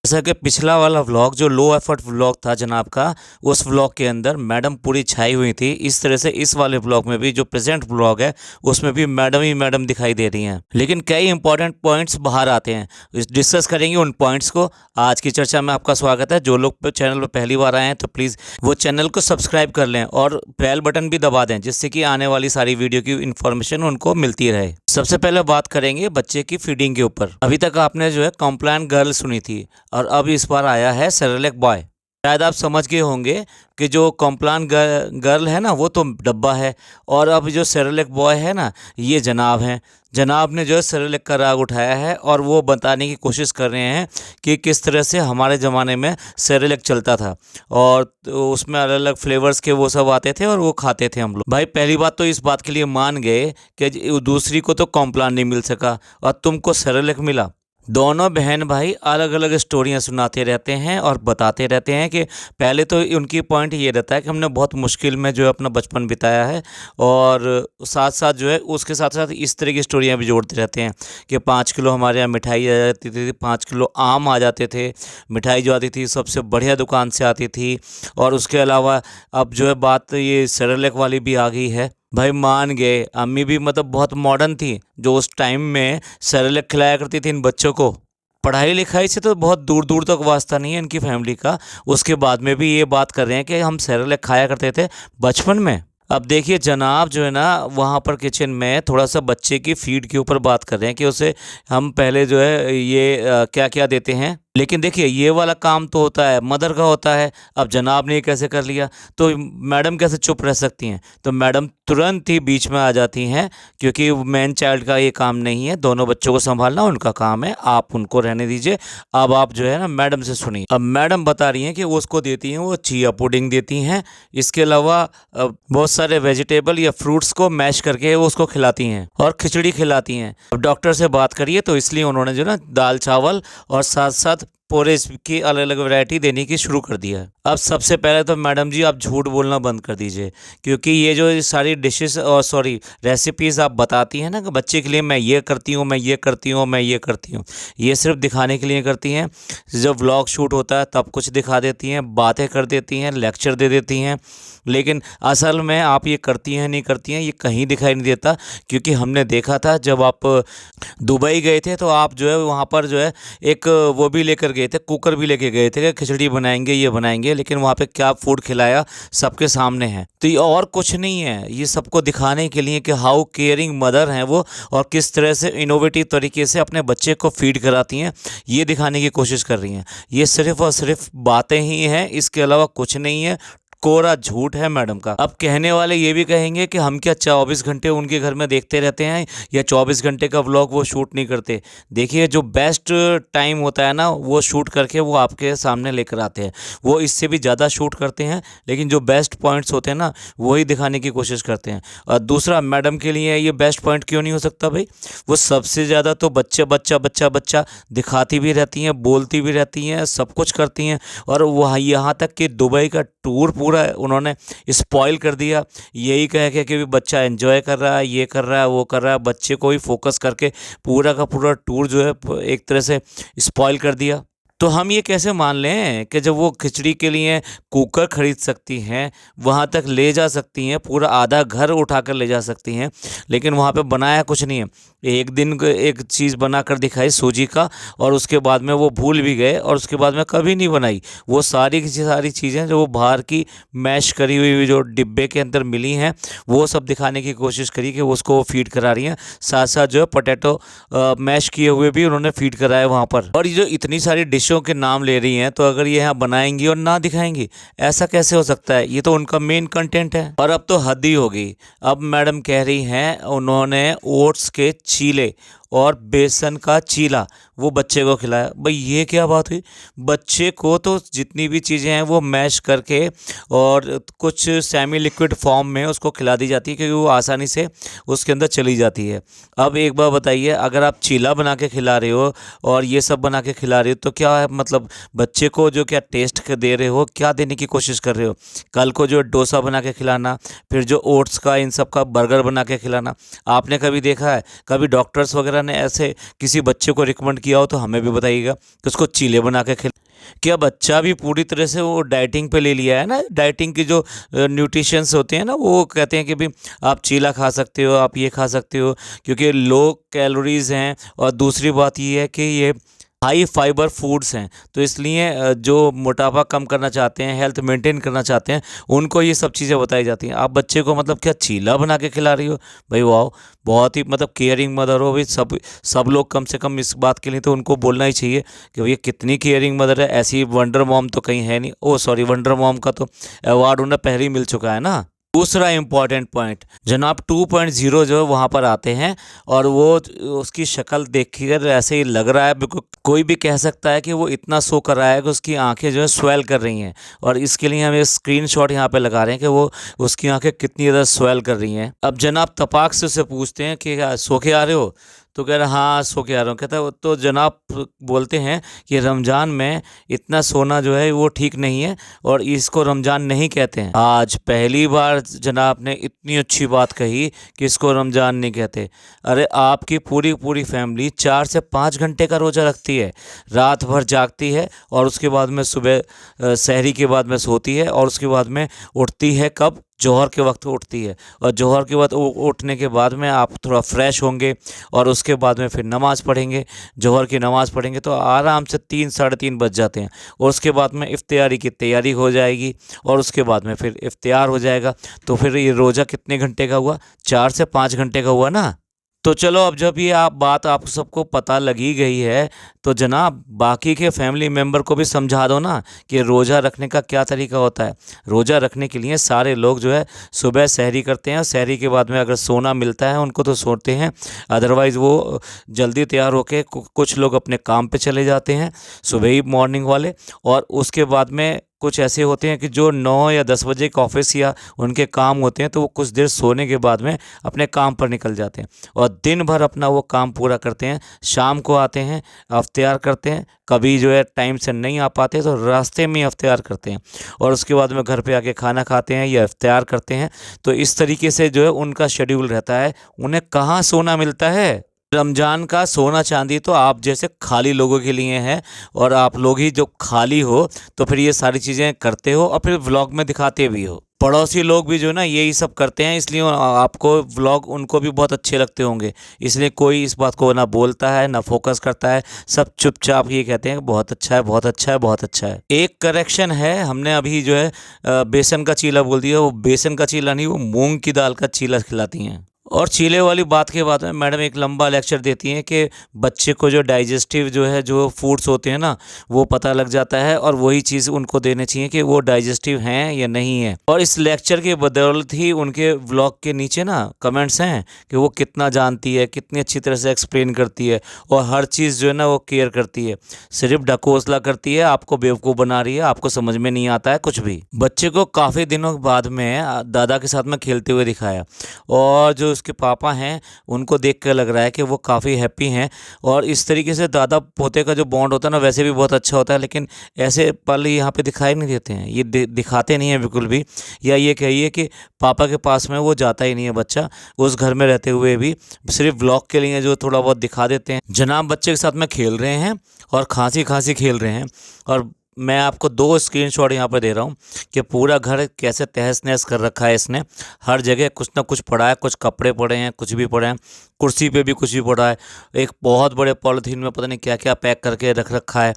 जैसा कि पिछला वाला व्लॉग जो लो एफर्ट व्लॉग था जनाब का, उस व्लॉग के अंदर मैडम पूरी छाई हुई थी। इस तरह से इस वाले व्लॉग में भी जो प्रेजेंट व्लॉग है उसमें भी मैडम ही मैडम दिखाई दे रही हैं, लेकिन कई इंपॉर्टेंट पॉइंट्स बाहर आते हैं। डिस्कस करेंगे उन पॉइंट्स को। आज की चर्चा में आपका स्वागत है। जो लोग चैनल पर पहली बार आए हैं तो प्लीज़ वो चैनल को सब्सक्राइब कर लें और बेल बटन भी दबा दें, जिससे कि आने वाली सारी वीडियो की इन्फॉर्मेशन उनको मिलती रहे। सबसे पहले बात करेंगे बच्चे की फीडिंग के ऊपर। अभी तक आपने जो है कॉम्प्लान गर्ल सुनी थी और अब इस बार आया है सेरेलैक बॉय। शायद आप समझ गए होंगे कि जो कॉम्प्लान गर्ल है ना वो तो डब्बा है, और अब जो सेरेलैक बॉय है ना ये जनाब हैं। जनाब ने जो है सेरेलैक का राग उठाया है और वो बताने की कोशिश कर रहे हैं कि किस तरह से हमारे ज़माने में सेरेलैक चलता था और तो उसमें अलग अलग फ्लेवर्स के वो सब आते थे और वो खाते थे हम लोग। भाई पहली बात तो इस बात के लिए मान गए कि दूसरी को तो कॉम्प्लान नहीं मिल सका और तुमको सेरेलैक मिला। दोनों बहन भाई अलग अलग स्टोरियां सुनाते रहते हैं और बताते रहते हैं कि पहले तो उनकी पॉइंट ये रहता है कि हमने बहुत मुश्किल में जो है अपना बचपन बिताया है, और साथ साथ जो है उसके साथ साथ इस तरह की स्टोरियां भी जोड़ते रहते हैं कि 5 किलो हमारे यहाँ मिठाई आ जाती थी, 5 किलो आम आ जाते थे। मिठाई जो आती थी सबसे बढ़िया दुकान से आती थी। और उसके अलावा अब जो है बात ये सेरेलैक वाली भी आ गई है। भाई मान गए, अम्मी भी मतलब बहुत मॉडर्न थी जो उस टाइम में सेरेलैक खिलाया करती थी इन बच्चों को। पढ़ाई लिखाई से तो बहुत दूर दूर तक वास्ता नहीं है इनकी फैमिली का। उसके बाद में भी ये बात कर रहे हैं कि हम सेरेलैक खाया करते थे बचपन में। अब देखिए जनाब जो है ना वहाँ पर किचन में थोड़ा सा बच्चे की फीड के ऊपर बात कर रहे हैं कि उसे हम पहले जो है ये क्या क्या देते हैं। लेकिन देखिए ये वाला काम तो होता है मदर का होता है। अब जनाब ने ये कैसे कर लिया, तो मैडम कैसे चुप रह सकती हैं? तो मैडम तुरंत ही बीच में आ जाती हैं, क्योंकि मैन चाइल्ड का ये काम नहीं है, दोनों बच्चों को संभालना उनका काम है, आप उनको रहने दीजिए। अब आप जो है ना मैडम से सुनिए। अब मैडम बता रही हैं कि उसको देती हैं वो चिया पुडिंग देती हैं। इसके अलावा बहुत सारे वेजिटेबल या फ्रूट्स को मैश करके उसको खिलाती हैं और खिचड़ी खिलाती हैं। अब डॉक्टर से बात करिए तो इसलिए उन्होंने जो ना दाल चावल और साथ साथ पोरेज की अलग अलग वैरायटी देने की शुरू कर दिया है। अब सबसे पहले तो मैडम जी आप झूठ बोलना बंद कर दीजिए, क्योंकि ये जो सारी डिशेस और रेसिपीज़ आप बताती हैं ना कि बच्चे के लिए मैं ये करती हूँ, मैं ये करती हूँ, मैं ये करती हूँ, ये सिर्फ दिखाने के लिए करती हैं। जब व्लॉग शूट होता है तब कुछ दिखा देती हैं, बातें कर देती हैं, लेक्चर दे देती हैं, लेकिन असल में आप ये करती हैं नहीं करती हैं ये कहीं दिखाई नहीं देता। क्योंकि हमने देखा था जब आप दुबई गए थे तो आप जो है वहाँ पर जो है एक वो भी लेकर गए थे, कुकर भी लेके गए थे कि खिचड़ी बनाएंगे ये बनाएंगे, लेकिन वहाँ पे क्या फूड खिलाया सबके सामने है। तो ये और कुछ नहीं है, ये सबको दिखाने के लिए कि हाउ केयरिंग मदर हैं वो और किस तरह से इनोवेटिव तरीके से अपने बच्चे को फीड कराती हैं, ये दिखाने की कोशिश कर रही हैं। ये सिर्फ और सिर्फ बातें ही हैं, इसके अलावा कुछ नहीं है, कोरा झूठ है मैडम का। अब कहने वाले ये भी कहेंगे कि हम क्या 24 घंटे उनके घर में देखते रहते हैं या 24 घंटे का व्लॉग वो शूट नहीं करते। देखिए जो बेस्ट टाइम होता है ना वो शूट करके वो आपके सामने लेकर आते हैं। वो इससे भी ज़्यादा शूट करते हैं, लेकिन जो बेस्ट पॉइंट्स होते हैं ना वही दिखाने की कोशिश करते हैं। और दूसरा, मैडम के लिए ये बेस्ट पॉइंट क्यों नहीं हो सकता भाई? वो सबसे ज़्यादा तो बच्चा बच्चा बच्चा बच्चा दिखाती भी रहती हैं, बोलती भी रहती हैं, सब कुछ करती हैं। और वहाँ यहाँ तक कि दुबई का टूर पूरा उन्होंने स्पॉइल कर दिया, यही कह के कि बच्चा एंजॉय कर रहा है, ये कर रहा है, वो कर रहा है, बच्चे को ही फोकस करके पूरा का पूरा टूर जो है एक तरह से स्पॉइल कर दिया। तो हम ये कैसे मान लें कि जब वो खिचड़ी के लिए कुकर खरीद सकती हैं, वहाँ तक ले जा सकती हैं, पूरा आधा घर उठाकर ले जा सकती हैं, लेकिन वहाँ पे बनाया कुछ नहीं है। एक दिन एक चीज़ बना कर दिखाई सूजी का, और उसके बाद में वो भूल भी गए और उसके बाद में कभी नहीं बनाई। वो सारी की सारी चीज़ें जो वो बाहर की मैश करी हुई जो डिब्बे के अंदर मिली हैं वो सब दिखाने की कोशिश करी कि उसको वो फीड करा रही हैं। साथ साथ जो है पोटैटो मैश किए हुए भी उन्होंने फीड कराए वहाँ पर। और ये जो इतनी सारी डिशों के नाम ले रही हैं, तो अगर ये यहाँ बनाएंगी और ना दिखाएंगी, ऐसा कैसे हो सकता है? ये तो उनका मेन कंटेंट है। और अब तो हद ही होगी। अब मैडम कह रही हैं उन्होंने ओट्स के चीले और बेसन का चीला वो बच्चे को खिलाया। भाई ये क्या बात हुई? बच्चे को तो जितनी भी चीज़ें हैं वो मैश करके और कुछ सेमी लिक्विड फॉर्म में उसको खिला दी जाती है, क्योंकि वो आसानी से उसके अंदर चली जाती है। अब एक बार बताइए, अगर आप चीला बना के खिला रहे हो और ये सब बना के खिला रहे हो तो क्या है मतलब बच्चे को जो क्या टेस्ट दे रहे हो, क्या देने की कोशिश कर रहे हो? कल को जो डोसा बना के खिलाना, फिर जो ओट्स का इन सब का बर्गर बना के खिलाना, आपने कभी देखा है? कभी डॉक्टर्स वगैरह ने ऐसे किसी बच्चे को रिकमेंड किया हो तो हमें भी बताइएगा कि उसको चीले बना के खिला। क्या बच्चा भी पूरी तरह से वो डाइटिंग पे ले लिया है ना? डाइटिंग की जो न्यूट्रिशंस होते हैं ना, वो कहते हैं कि भाई आप चीला खा सकते हो, आप ये खा सकते हो, क्योंकि लो कैलोरीज हैं, और दूसरी बात ये है कि ये हाई फाइबर फूड्स हैं। तो इसलिए जो मोटापा कम करना चाहते हैं, हेल्थ मेंटेन करना चाहते हैं, उनको ये सब चीज़ें बताई जाती हैं। आप बच्चे को मतलब क्या चीला बना के खिला रही हो? भाई वाह, बहुत ही मतलब केयरिंग मदर हो भाई। सब लोग कम से कम इस बात के लिए तो उनको बोलना ही चाहिए कि भैया कितनी केयरिंग मदर है। ऐसी वंडर मॉम तो कहीं है नहीं। ओ सॉरी, वंडर मॉम का तो अवार्ड उन्हें पहले ही मिल चुका है ना। दूसरा इम्पॉर्टेंट पॉइंट, जनाब 2.0 जो है वहाँ पर आते हैं, और वो उसकी शक्ल देखकर ऐसे ही लग रहा है, बिल्कुल कोई भी कह सकता है कि वो इतना सो कर रहा है कि उसकी आंखें जो है स्वेल कर रही हैं। और इसके लिए हम एक स्क्रीनशॉट यहाँ पे लगा रहे हैं कि वो उसकी आंखें कितनी ज़्यादा स्वेल कर रही हैं। अब जनाब तपाक से उससे पूछते हैं कि क्या सो के आ रहे हो? तो कह रहा हाँ सो के आ रहा हूँ। कहता है तो जनाब बोलते हैं कि रमज़ान में इतना सोना जो है वो ठीक नहीं है, और इसको रमज़ान नहीं कहते हैं। आज पहली बार जनाब ने इतनी अच्छी बात कही कि इसको रमज़ान नहीं कहते। अरे आपकी पूरी पूरी फैमिली 4 से 5 घंटे का रोज़ा रखती है, रात भर जागती है, और उसके बाद में सुबह सहरी के बाद में सोती है, और उसके बाद में उठती है कब? जोहर के वक्त उठती है। और जोहर के वक्त उठने के बाद में आप थोड़ा फ्रेश होंगे, और उसके बाद में फिर नमाज़ पढ़ेंगे। जोहर की नमाज़ पढ़ेंगे तो आराम से 3 साढ़े 3 बज जाते हैं, और उसके बाद में इफ्तियारी की तैयारी हो जाएगी, और उसके बाद में फिर इफ्तियार हो जाएगा। तो फिर ये रोज़ा कितने घंटे का हुआ? 4 से 5 घंटे का हुआ ना। तो चलो, अब जब ये बात आप सबको पता लगी गई है, तो जनाब बाकी के फैमिली मेम्बर को भी समझा दो ना कि रोज़ा रखने का क्या तरीका होता है। रोज़ा रखने के लिए सारे लोग जो है सुबह सहरी करते हैं, और सहरी के बाद में अगर सोना मिलता है उनको तो सोते हैं, अदरवाइज़ वो जल्दी तैयार होके कुछ लोग अपने काम पे चले जाते हैं सुबह ही, मॉर्निंग वाले। और उसके बाद में कुछ ऐसे होते हैं कि जो 9 या 10 बजे के ऑफिस या उनके काम होते हैं, तो वो कुछ देर सोने के बाद में अपने काम पर निकल जाते हैं, और दिन भर अपना वो काम पूरा करते हैं। शाम को आते हैं, अफ्तियार करते हैं, कभी जो है टाइम से नहीं आ पाते तो रास्ते में ही अफ्तियार करते हैं, और उसके बाद में घर पे आके खाना खाते हैं या अफ्तियार करते हैं। तो इस तरीके से जो है उनका शेड्यूल रहता है। उन्हें कहाँ सोना मिलता है? रमज़ान का सोना चांदी तो आप जैसे खाली लोगों के लिए है, और आप लोग ही जो खाली हो तो फिर ये सारी चीज़ें करते हो, और फिर व्लॉग में दिखाते भी हो। पड़ोसी लोग भी जो ना यही सब करते हैं, इसलिए आपको व्लॉग उनको भी बहुत अच्छे लगते होंगे। इसलिए कोई इस बात को ना बोलता है ना फोकस करता है, सब चुपचाप ये कहते हैं कि बहुत अच्छा है, बहुत अच्छा है, बहुत अच्छा है। एक करेक्शन है, हमने अभी जो है बेसन का चीला बोल दिया। वो बेसन का चीला नहीं, वो मूंग की दाल का चीला खिलाती हैं। और चीले वाली बात के बाद में मैडम एक लंबा लेक्चर देती हैं कि बच्चे को जो डाइजेस्टिव जो है जो फूड्स होते हैं ना, वो पता लग जाता है, और वही चीज़ उनको देने चाहिए कि वो डाइजेस्टिव हैं या नहीं है। और इस लेक्चर के बदौलत ही उनके व्लॉग के नीचे ना कमेंट्स हैं कि वो कितना जानती है, कितनी अच्छी तरह से एक्सप्लेन करती है, और हर चीज़ जो है ना वो केयर करती है। सिर्फ ढकोसला करती है, आपको बेवकूफ़ बना रही है, आपको समझ में नहीं आता है कुछ भी। बच्चे को काफ़ी दिनों बाद में दादा के साथ में खेलते हुए दिखाया, और जो उसके पापा हैं उनको देख कर लग रहा है कि वो काफ़ी हैप्पी हैं। और इस तरीके से दादा पोते का जो बॉन्ड होता है ना, वैसे भी बहुत अच्छा होता है, लेकिन ऐसे पल यहाँ पे दिखाई नहीं देते हैं, ये दिखाते नहीं हैं बिल्कुल भी। या ये कहिए कि पापा के पास में वो जाता ही नहीं है बच्चा, उस घर में रहते हुए भी सिर्फ व्लॉग के लिए जो थोड़ा बहुत दिखा देते हैं। जनाब बच्चे के साथ में खेल रहे हैं, और खांसी खांसी खेल रहे हैं, और मैं आपको 2 स्क्रीनशॉट यहाँ पर दे रहा हूँ कि पूरा घर कैसे तहस नहस कर रखा है इसने। हर जगह कुछ ना कुछ पड़ा है, कुछ कपड़े पड़े हैं, कुछ भी पड़े हैं, कुर्सी पे भी कुछ भी पड़ा है, एक बहुत बड़े पॉलीथीन में पता नहीं क्या क्या पैक करके रख रखा है।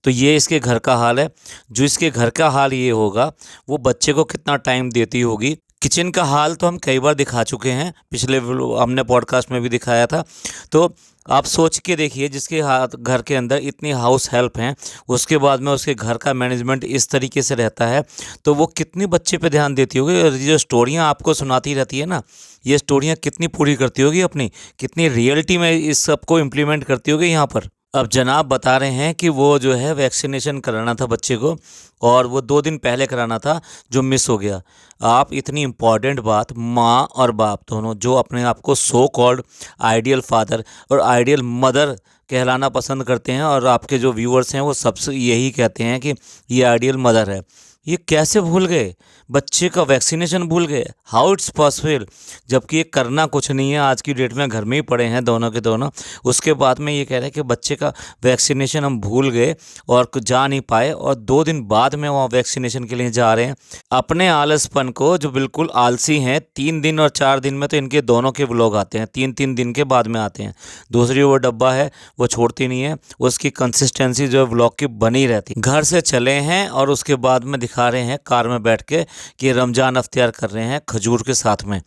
तो ये इसके घर का हाल है। जो इसके घर का हाल ये होगा, वो बच्चे को कितना टाइम देती होगी। किचन का हाल तो हम कई बार दिखा चुके हैं, पिछले हमने पॉडकास्ट में भी दिखाया था। तो आप सोच के देखिए, जिसके हाथ घर के अंदर इतनी हाउस हेल्प हैं, उसके बाद में उसके घर का मैनेजमेंट इस तरीके से रहता है, तो वो कितनी बच्चे पे ध्यान देती होगी। और ये जो स्टोरियाँ आपको सुनाती रहती है ना, ये स्टोरियाँ कितनी पूरी करती होगी अपनी, कितनी रियलिटी में इस सब को इम्प्लीमेंट करती होगी यहाँ पर। अब जनाब बता रहे हैं कि वो जो है वैक्सीनेशन कराना था बच्चे को, और वो 2 दिन पहले कराना था, जो मिस हो गया। आप इतनी इम्पॉर्टेंट बात, माँ और बाप दोनों जो अपने आप को सो कॉल्ड आइडियल फादर और आइडियल मदर कहलाना पसंद करते हैं, और आपके जो व्यूअर्स हैं वो सबसे यही कहते हैं कि ये आइडियल मदर है, ये कैसे भूल गए? बच्चे का वैक्सीनेशन भूल गए? How it's possible? जबकि ये करना कुछ नहीं है, आज की डेट में घर में ही पड़े हैं दोनों के दोनों। उसके बाद में ये कह रहे हैं कि बच्चे का वैक्सीनेशन हम भूल गए और जा नहीं पाए, और 2 दिन बाद में वहाँ वैक्सीनेशन के लिए जा रहे हैं। अपने आलसपन को, जो बिल्कुल आलसी हैं, 3 दिन और 4 दिन में तो इनके दोनों के व्लॉग आते हैं, 3-3 दिन के बाद में आते हैं। दूसरी वो डब्बा है, वो छोड़ती नहीं है, उसकी कंसिस्टेंसी जो है व्लॉग की बनी रहती। घर से चले हैं और उसके बाद में दिखा रहे हैं कार में बैठ के कि रमज़ान अख्तियार कर रहे हैं खजूर के साथ में।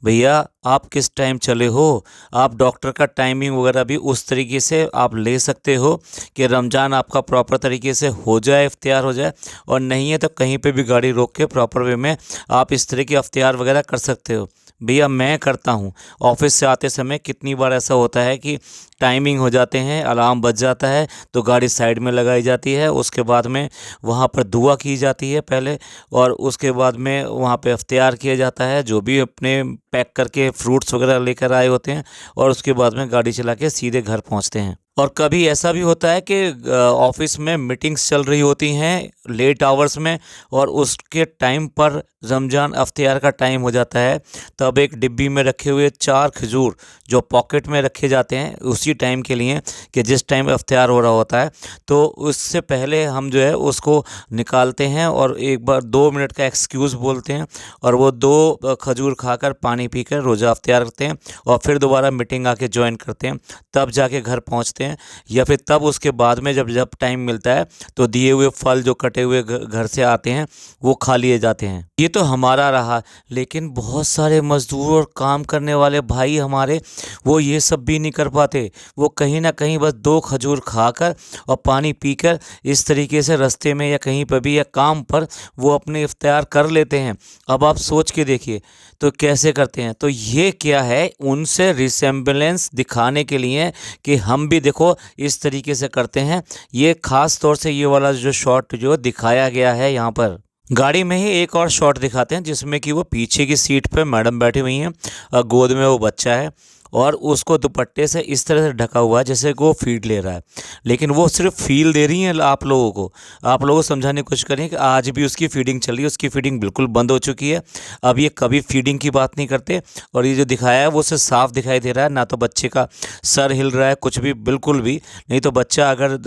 भैया आप किस टाइम चले हो? आप डॉक्टर का टाइमिंग वगैरह भी उस तरीके से आप ले सकते हो कि रमज़ान आपका प्रॉपर तरीके से हो जाए, इफ्तियार हो जाए, और नहीं है तो कहीं पे भी गाड़ी रोक के प्रॉपर वे में आप इस तरह की इफ्तियार वगैरह कर सकते हो। भैया मैं करता हूँ, ऑफिस से आते समय कितनी बार ऐसा होता है कि टाइमिंग हो जाते हैं, अलार्म बज जाता है तो गाड़ी साइड में लगाई जाती है, उसके बाद में वहाँ पर दुआ की जाती है पहले, और उसके बाद में वहाँ पे इफ्तियार किया जाता है, जो भी अपने पैक करके फ्रूट्स वगैरह लेकर आए होते हैं, और उसके बाद में गाड़ी चला के सीधे घर पहुँचते हैं। और कभी ऐसा भी होता है कि ऑफिस में मीटिंग्स चल रही होती हैं लेट आवर्स में, और उसके टाइम पर रमज़ान अफ्तियार का टाइम हो जाता है, तब एक डिब्बी में रखे हुए 4 खजूर जो पॉकेट में रखे जाते हैं उसी टाइम के लिए, कि जिस टाइम अफ्तियार हो रहा होता है, तो उससे पहले हम जो है उसको निकालते हैं और एक बार 2 मिनट का एक्सक्यूज़ बोलते हैं, और वो 2 खजूर खाकर पानी पीकर रोज़ा अफ्तियार करते हैं, और फिर दोबारा मीटिंग आके ज्वाइन करते हैं, तब जाके घर पहुंचते हैं। या फिर तब उसके बाद में जब जब टाइम मिलता है तो दिए हुए फल जो कटे हुए घर से आते हैं वो खा लिए जाते हैं। ये तो हमारा रहा, लेकिन बहुत सारे मजदूर और काम करने वाले भाई हमारे, वो ये सब भी नहीं कर पाते। वो कहीं ना कहीं बस 2 खजूर खाकर और पानी पीकर इस तरीके से रास्ते में या कहीं पर भी या काम पर वो अपने इफ्तियार कर लेते हैं। अब आप सोच के देखिए तो कैसे करते हैं। तो ये क्या है, उनसे रिसेम्बलेंस दिखाने के लिए कि हम भी देखो इस तरीके से करते हैं। ये खास तौर से ये वाला जो शॉट जो दिखाया गया है यहाँ पर, गाड़ी में ही एक और शॉट दिखाते हैं जिसमें कि वो पीछे की सीट पे मैडम बैठी हुई हैं और गोद में वो बच्चा है, और उसको दुपट्टे से इस तरह से ढका हुआ है जैसे कि वो फीड ले रहा है, लेकिन वो सिर्फ फील दे रही हैं आप लोगों को। आप लोगों को समझाने की कोशिश करें कि आज भी उसकी फीडिंग चल रही है, उसकी फीडिंग बिल्कुल बंद हो चुकी है। अब ये कभी फीडिंग की बात नहीं करते, और ये जो दिखाया है वो उसे साफ दिखाई दे रहा है, ना तो बच्चे का सर हिल रहा है कुछ भी, बिल्कुल भी नहीं। तो बच्चा अगर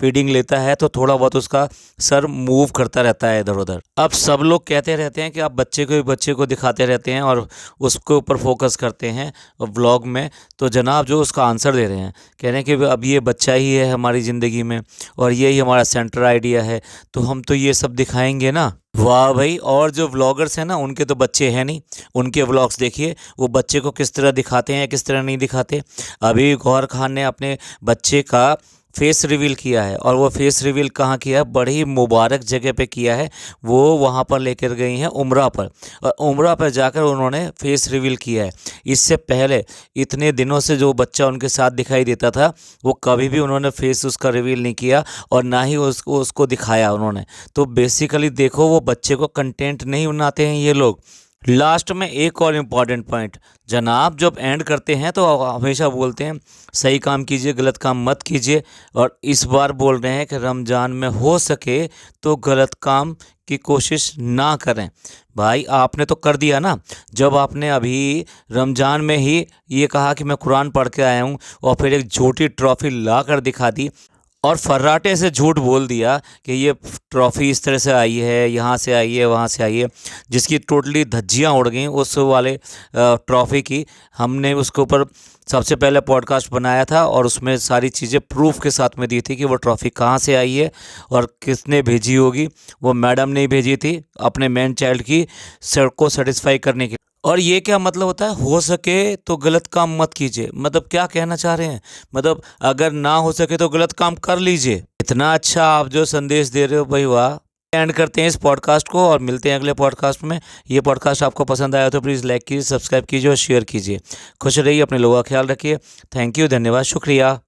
फीडिंग लेता है तो थोड़ा बहुत उसका सर मूव करता रहता है इधर उधर। अब सब लोग कहते रहते हैं कि आप बच्चे को दिखाते रहते हैं और उसके ऊपर फोकस करते हैं व्लॉग में। तो जनाब जो उसका आंसर दे रहे हैं, कह रहे हैं कि अब ये बच्चा ही है हमारी ज़िंदगी में और यही हमारा सेंटर आइडिया है, तो हम तो ये सब दिखाएंगे ना। वाह भाई, और जो व्लॉगर्स हैं ना उनके तो बच्चे हैं नहीं, उनके व्लॉग्स देखिए वो बच्चे को किस तरह दिखाते हैं किस तरह नहीं दिखाते। अभी गौहर खान ने अपने बच्चे का फेस रिवील किया है, और वो फेस रिवील कहाँ किया है, बड़ी मुबारक जगह पे किया है। वो वहाँ पर लेकर गई हैं उम्रा पर, और उम्रा पर जाकर उन्होंने फेस रिवील किया है। इससे पहले इतने दिनों से जो बच्चा उनके साथ दिखाई देता था वो कभी भी उन्होंने फेस उसका रिवील नहीं किया, और ना ही उसको दिखाया उन्होंने। तो बेसिकली देखो वो बच्चे को कंटेंट नहीं बनाते हैं ये लोग। लास्ट में एक और इम्पॉर्टेंट पॉइंट, जनाब जब एंड करते हैं तो हमेशा बोलते हैं सही काम कीजिए गलत काम मत कीजिए, और इस बार बोल रहे हैं कि रमज़ान में हो सके तो गलत काम की कोशिश ना करें। भाई आपने तो कर दिया ना, जब आपने अभी रमज़ान में ही ये कहा कि मैं कुरान पढ़ के आया हूँ, और फिर एक झूठी ट्रॉफ़ी ला कर दिखा दी, और फर्राटे से झूठ बोल दिया कि ये ट्रॉफ़ी इस तरह से आई है, यहाँ से आई है, वहाँ से आई है, जिसकी टोटली धज्जियाँ उड़ गई उस वाले ट्रॉफ़ी की। हमने उसके ऊपर सबसे पहले पॉडकास्ट बनाया था और उसमें सारी चीज़ें प्रूफ के साथ में दी थी कि वो ट्रॉफ़ी कहाँ से आई है और किसने भेजी होगी। वो मैडम ने भेजी थी अपने मेन चाइल्ड की सर को सेटिस्फाई करने के। और ये क्या मतलब होता है, हो सके तो गलत काम मत कीजिए, मतलब क्या कहना चाह रहे हैं, मतलब अगर ना हो सके तो गलत काम कर लीजिए। इतना अच्छा आप जो संदेश दे रहे हो भाई, वाह। एंड करते हैं इस पॉडकास्ट को और मिलते हैं अगले पॉडकास्ट में। ये पॉडकास्ट आपको पसंद आया तो प्लीज़ लाइक कीजिए, सब्सक्राइब कीजिए और शेयर कीजिए। खुश रहिए, अपने लोगों का ख्याल रखिए। थैंक यू, धन्यवाद, शुक्रिया।